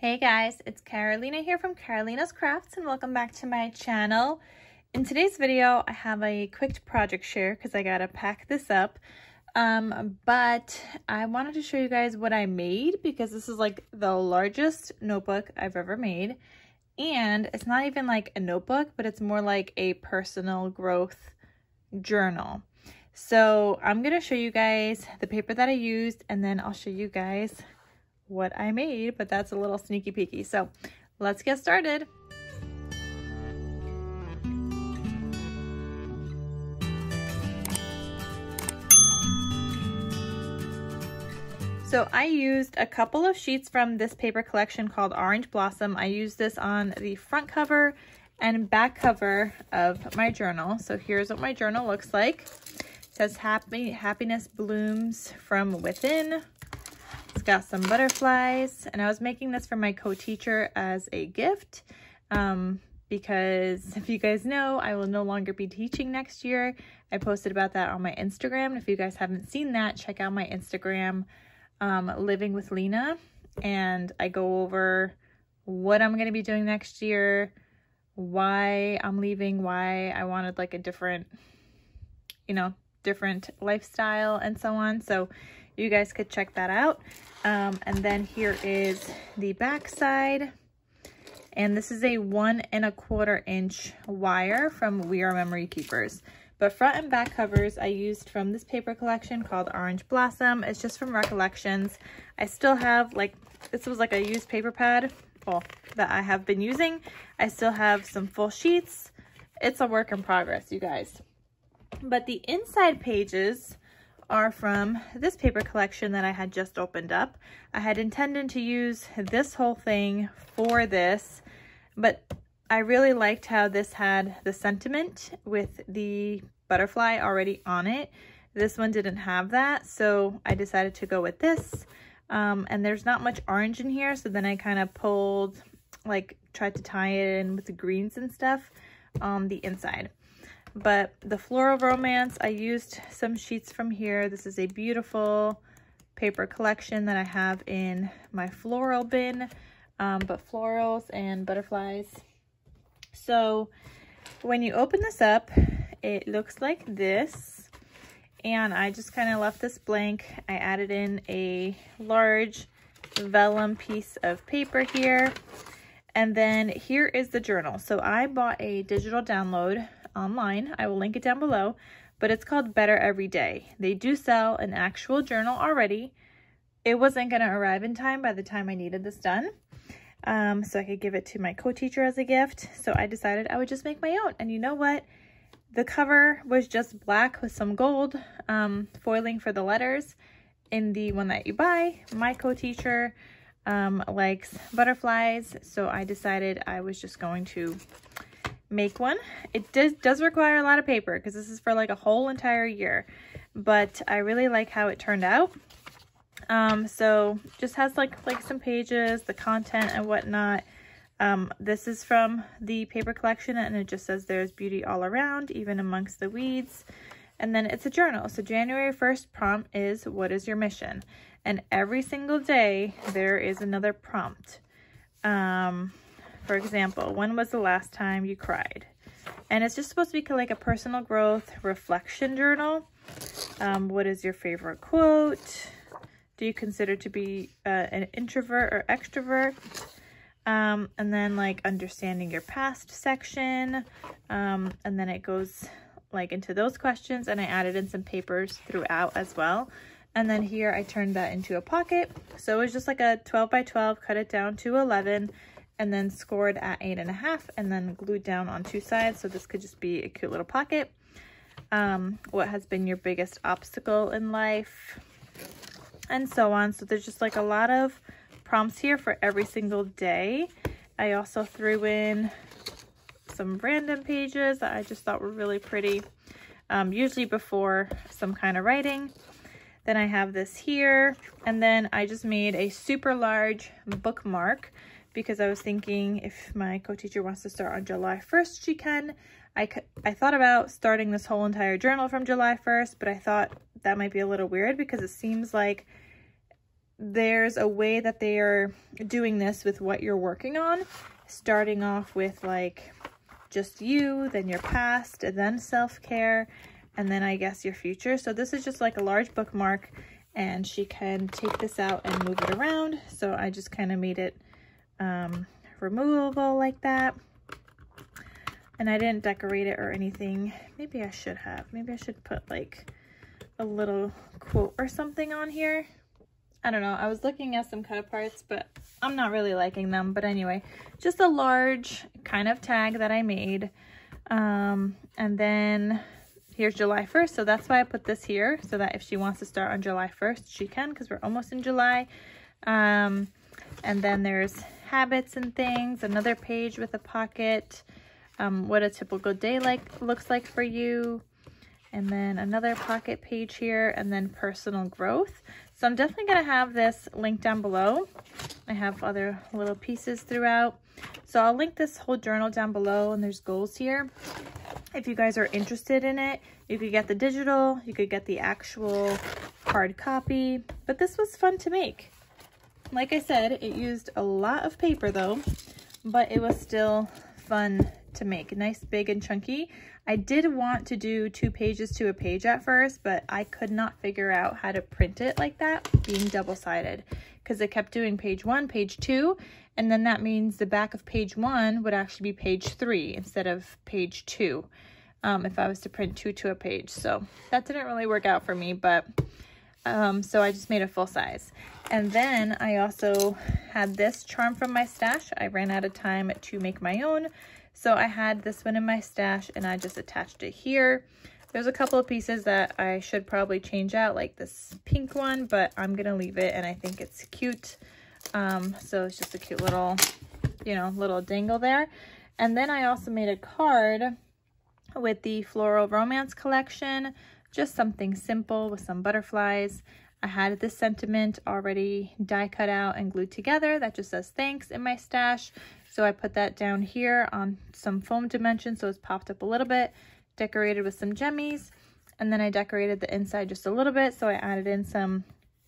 Hey guys, it's Carolina here from KarolinasKrafts and welcome back to my channel. In today's video, I have a quick project share because I gotta pack this up. But I wanted to show you guys what I made because this is like the largest notebook I've ever made. And it's not even like a notebook, but it's more like a personal growth journal. So I'm gonna show you guys the paper that I used and then I'll show you guys what I made, but that's a little sneaky peeky. So let's get started. So I used a couple of sheets from this paper collection called Orange Blossom. I used this on the front cover and back cover of my journal. So here's what my journal looks like. It says happiness blooms from within. It's got some butterflies, and I was making this for my co-teacher as a gift because if you guys know, I will no longer be teaching next year. I posted about that on my Instagram, and if you guys haven't seen that, check out my Instagram, Living with Lena, and I go over what I'm going to be doing next year, why I'm leaving, why I wanted like a different, different lifestyle and so on. So you guys could check that out. And then here is the back side. And this is a 1 1/4 inch wire from We Are Memory Keepers. But front and back covers I used from this paper collection called Orange Blossom. It's just from Recollections. I still have this was like a used paper pad that I have been using. I still have some full sheets. It's a work in progress, you guys. But the inside pages are from this paper collection that I had just opened up. I had intended to use this whole thing for this, but I really liked how this had the sentiment with the butterfly already on it. This one didn't have that, so I decided to go with this. And there's not much orange in here, so then I kind of tried to tie it in with the greens and stuff on the inside. But the Floral Romance, I used some sheets from here. This is a beautiful paper collection that I have in my floral bin, but florals and butterflies. So when you open this up, it looks like this. And I just kind of left this blank. I added in a large vellum piece of paper here. And then here is the journal. So I bought a digital download online. I will link it down below, but it's called Better Every Day. They do sell an actual journal already. It wasn't going to arrive in time by the time I needed this done, so I could give it to my co-teacher as a gift. So I decided I would just make my own. And you know what? The cover was just black with some gold foiling for the letters. In the one that you buy, my co-teacher likes butterflies, so I decided I was just going to make one. It does require a lot of paper because this is for like a whole entire year, but I really like how it turned out. So just has like some pages, the content and whatnot. This is from the paper collection, and it just says there's beauty all around, even amongst the weeds. And then it's a journal. So January 1st prompt is, what is your mission? And every single day there is another prompt. For example, when was the last time you cried? And it's just supposed to be like a personal growth reflection journal. What is your favorite quote? Do you consider to be an introvert or extrovert? And then like understanding your past section. And then it goes like into those questions, and I added in some papers throughout as well. And then here I turned that into a pocket. So it was just like a 12 by 12, cut it down to 11. And then scored at 8.5 and then glued down on 2 sides. So this could just be a cute little pocket. What has been your biggest obstacle in life? And so on. So there's just like a lot of prompts here for every single day. I also threw in some random pages that I just thought were really pretty, usually before some kind of writing. Then I have this here. And then I just made a super large bookmark, because I was thinking if my co-teacher wants to start on July 1st, she can. I thought about starting this whole entire journal from July 1st, but I thought that might be a little weird because it seems like there's a way that they are doing this with what you're working on, starting off with like just you, then your past, and then self-care, and then I guess your future. So this is just like a large bookmark, and she can take this out and move it around. So I just kind of made it removable like that. And I didn't decorate it or anything. Maybe I should have. Maybe I should put like a little quote or something on here. I don't know. I was looking at some cut aparts, but I'm not really liking them. But anyway, just a large kind of tag that I made. And then here's July 1st. So that's why I put this here, so that if she wants to start on July 1st, she can, because we're almost in July. And then there's habits and things, another page with a pocket, what a typical day looks like for you, and then another pocket page here, and then personal growth. So I'm definitely going to have this linked down below. I have other little pieces throughout, so I'll link this whole journal down below, and there's goals here. If you guys are interested in it, you could get the digital, you could get the actual hard copy, but this was fun to make. Like I said, it used a lot of paper though, but it was still fun to make. Nice, big, and chunky. I did want to do 2 pages to a page at first, but I could not figure out how to print it like that, being double-sided, because it kept doing page 1, page 2, and then that means the back of page 1 would actually be page 3 instead of page 2, if I was to print 2 to a page. So that didn't really work out for me, but so I just made a full size. And then I also had this charm from my stash. I ran out of time to make my own, so I had this one in my stash and I just attached it here. There's a couple of pieces that I should probably change out, like this pink one, but I'm gonna leave it, and I think it's cute. So it's just a cute little, you know, little dangle there. And then I also made a card with the Floral Romance collection, just something simple with some butterflies. I had this sentiment already die cut out and glued together that just says thanks in my stash. So I put that down here on some foam dimensions, so it's popped up a little bit, decorated with some gemmies, and then I decorated the inside just a little bit. So I added in some,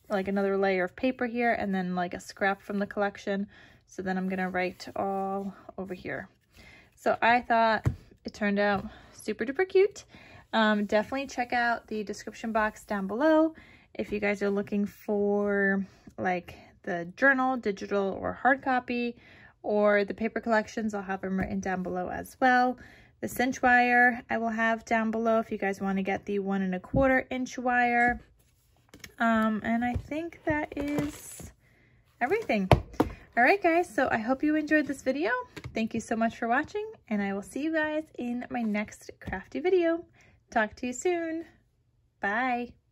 like another layer of paper here, and then like a scrap from the collection. So then I'm gonna write all over here. So I thought it turned out super duper cute. Definitely check out the description box down below if you guys are looking for like the journal, digital or hard copy, or the paper collections. I'll have them written down below as well. The cinch wire I will have down below if you guys want to get the 1 1/4 inch wire. And I think that is everything. All right, guys, so I hope you enjoyed this video. Thank you so much for watching, and I will see you guys in my next crafty video. Talk to you soon. Bye.